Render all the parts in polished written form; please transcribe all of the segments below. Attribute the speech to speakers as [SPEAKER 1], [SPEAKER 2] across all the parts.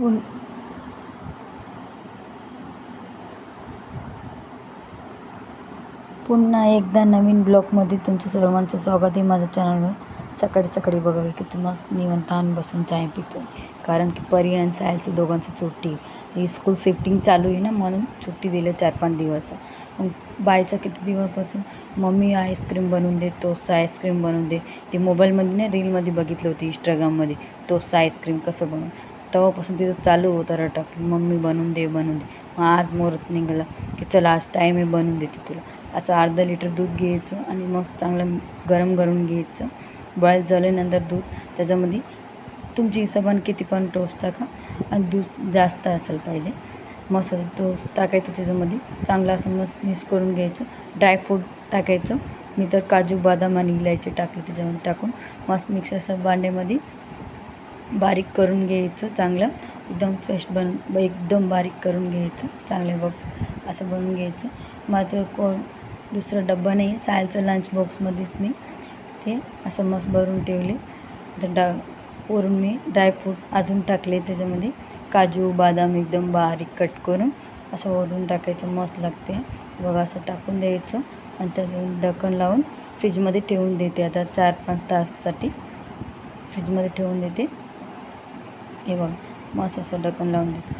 [SPEAKER 1] पुन पुन्हा एकदा नवीन ब्लॉगमध्ये तुमचं सर्वांचं स्वागत आहे माझ्या चॅनलवर. सकाळी सकाळी बघा किती मस्त निवांत बसून चाय पितो, कारण की परी आणि सायलचं दोघांचं सुट्टी. ही स्कूल शिफ्टिंग चालू आहे ना, म्हणून सुट्टी दिलं 4-5 दिवस. मग बायचा किती दिवसापासून मम्मी आईस्क्रीम बनवून दे, तोच आईस्क्रीम बनवून दे. ते मोबाईलमध्ये ना रीलमध्ये बघितलं होती इंस्टाग्राममध्ये, तोच आईस्क्रीम कसं बनवून. तेव्हापासून तिथं चालू होतं रटक, मम्मी बनवून दे बनवून दे. मग आज मुहूर्त निघाला की चला आज टाईम आहे, बनवून देते तुला. असं अर्धा लिटर दूध घ्यायचं आणि मस्त चांगलं गरम करून घ्यायचं. बॉईल झाल्यानंतर दूध त्याच्यामध्ये तुमची हिशोबाने किती पण टोस्ट टाका, आणि दूध जास्त असेल पाहिजे. मस्त टोस्ट टाकायचं त्याच्यामध्ये, चांगलं असं मस्त मिक्स करून घ्यायचं. ड्रायफ्रूट टाकायचं, मी तर काजू बदाम आणि इलायची टाकली त्याच्यामध्ये टाकून मस्त मिक्सर असं भांड्यामध्ये बारीक करून घ्यायचं. चांगलं एकदम एकदम बारीक करून घ्यायचं. चांगलं बघ असं बनवून घ्यायचं. मात्र दुसरा डब्बा नाही, सायलचं लंच बॉक्समध्येच मी ते असं मस्त भरून ठेवले. तर वरून मी ड्रायफ्रूट अजून टाकले त्याच्यामध्ये, काजू बदाम एकदम बारीक कट करून असं वरून टाकायचं, मस्त लागते बघा. असं टाकून द्यायचं आणि त्याचं ढक्कन लावून फ्रीजमध्ये ठेवून देते. आता 4-5 तासासाठी फ्रीजमध्ये ठेवून देते. हे बघा मस्त असं ढक्कन लावून देते.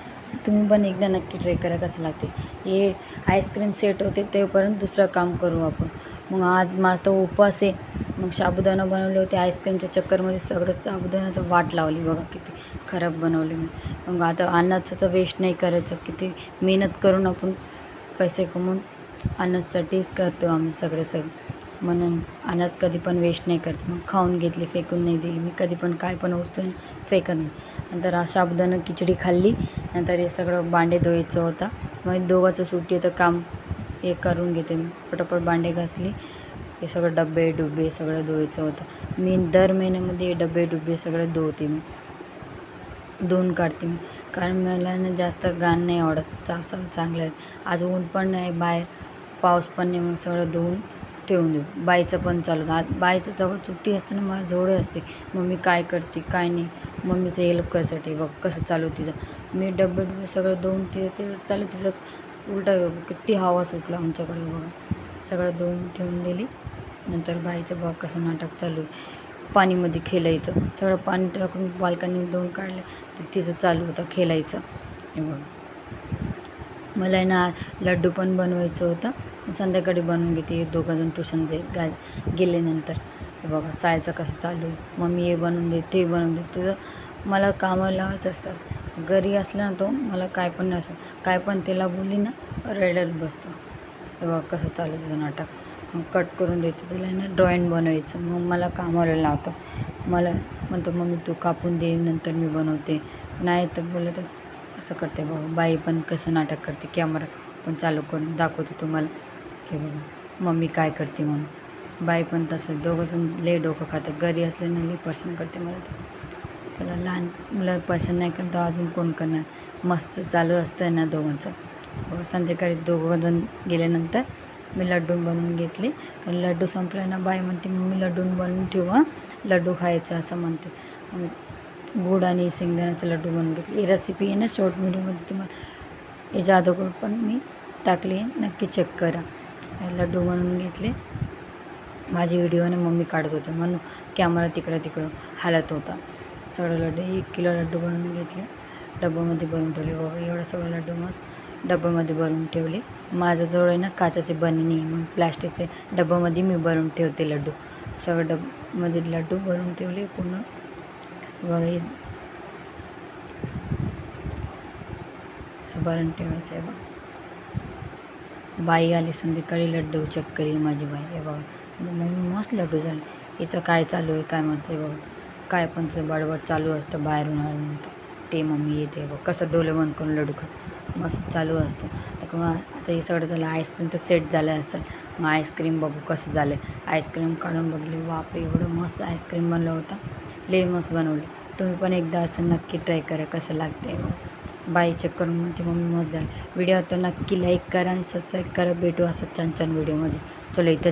[SPEAKER 1] तुम्ही पण एकदा नक्की ट्राय करा कसं लागते. हे आईस्क्रीम सेट होते तेव्हापर्यंत दुसरं काम करू आपण. मग आज माझा उपवास आहे, मग साबुदाणा बनवले होते. आईस्क्रीमच्या चक्करमध्ये सगळं साबुदाण्याचं वाट लावली बघा, किती खराब बनवली मी. मग आता अन्नाचं तर वेस्ट नाही करायचं. किती मेहनत करून आपण पैसे कमवून अन्नासाठीच करतो आम्ही सगळं. म्हणून अनाज कधी पण वेस्ट नाही करायचं. मग खाऊन घेतली, फेकून नाही दिली मी कधी पण. काय पण वस्तू फेकत नाही. नंतर साबुदाणा खिचडी खाल्ली. नंतर हे सगळं भांडे धुवायचं होतं. मग दोघांचं सुट्टी होतं, काम हे करून घेते मी. पटापट भांडे घासली. हे सगळं डब्बे सगळं धुवायचं होतं. मी दर महिन्यामध्ये डब्बे सगळं धुवते मी, धुवून काढते मी. कारण मला ना जास्त घाण नाही आवडत. असं चांगलं आहे. आज ऊन पण नाही बाहेर, पाऊस पण नाही, मग सगळं धुवून ठेवून देऊ. बाईचं पण चालू होतं. आज बाईचं जेव्हा सुट्टी असते ना, मला जोडे असते मम्मी काय करते काय नाही, मम्मीचं हेल्प करायसाठी. बघ कसं चालू तिचं. मी डब्बे सगळं धुवून ते चालू तिचं उलटा. किती हवा सुटला आमच्याकडे बघा. सगळं धुवून ठेवून दिली. नंतर बाईचं बघ कसं नाटक चालू आहे. पाणीमध्ये खेळायचं, सगळं पाणी टाकून बाल्कनी धुवून काढलं तर तिचं चालू होतं खेळायचं. हे बघ मला ना लड्डू पण बनवायचं होतं, संध्याकाळी बनवून घेते. दोघंजण ट्युशन गेल्यानंतर. हे बघा सायलचं कसं चालू आहे. मम्मी हे बनवून दे ते बनवून दे. तिचं मला कामाला लावायचं असतात. घरी असलं ना तो मला काय पण नसतं, काय पण त्याला बोलली ना रडत बसतं. हे बघा कसं चालू तिचं नाटक. मग कट करून देते त्याला ना, ड्रॉइंग बनवायचं. मग मला कामाला लावतं. मला म्हणतो मम्मी तू कापून दे नंतर मी बनवते. नाही तर बोललं तर असं करते बघा. बाई पण कसं नाटक करते. कॅमेरा पण चालू करून दाखवते तुम्हाला की बघा मम्मी काय करते म्हणून. बाई पण तसं दोघंजण लय डोकं खातं. घरी असले ना लय परेशान करते मला तर. त्याला लहान मुलं परेशान नाही करत तर अजून कोण करणार. मस्त चालू असतं ना दोघांचं. संध्याकाळी दोघंजण गेल्यानंतर मी लड्डू बनवून घेतले. कारण लड्डू संपला ना, बाई म्हणते मम्मी लड्डू बनवून ठेवा, लड्डू खायचं असं म्हणते. गुड आणि शेंगदाण्याचं लड्डू बनवून घेतले. ही रेसिपी आहे ना शॉर्ट व्हिडिओमध्ये तुम्हाला याच्या अगोदर पण मी टाकली आहे, नक्की चेक करा. लड्डू बनवून घेतले. माझी व्हिडिओने मम्मी काढत होते म्हणून कॅमेरा तिकडं हालत होता. सगळं लड्डू 1 किलो लड्डू बनवून घेतले. डब्यामध्ये भरून ठेवले बघा. एवढं सगळं लड्डू मस्त डब्यामध्ये भरून ठेवले. माझ्याजवळ आहे ना काचेचे बनिनी, मग प्लॅस्टिकचे डब्यामध्ये मी भरून ठेवते लड्डू. सगळं डब्यामध्ये लड्डू भरून ठेवले पूर्ण बघा. असं भरून ठेवायचं आहे बघा. बाई आली संध्याकाळी लड्डू चेक करी माझी बाई. हे बघा मम्मी मस्त लड्डू झाले. हिचं काय चालू आहे काय म्हणते बघा. काय पण तिचं बडबड चालू असतं बाहेरून आल्यानंतर. ते मम्मी येते बघ कसं डोळे बंद करून लड्डू खा मस्त चालू असतं. मग आता हे सगळं झालं. आईस्क्रीम तर सेट झालं असेल. मग आईस्क्रीम बघू कसं झालं. आईस्क्रीम काढून बघले. बापरे एवढं मस्त आईस्क्रीम बनलं होतं. लय मस्त बनवले. तुम्ही पण एकदा असं नक्की ट्राय करा कसं लागते. बाई चेक करून म्हणते मम्मी मस्त झालं. व्हिडिओ तर नक्की लाईक करा आणि सबस्क्राईब करा. भेटू असं छान छान व्हिडिओमध्ये. चलो इथं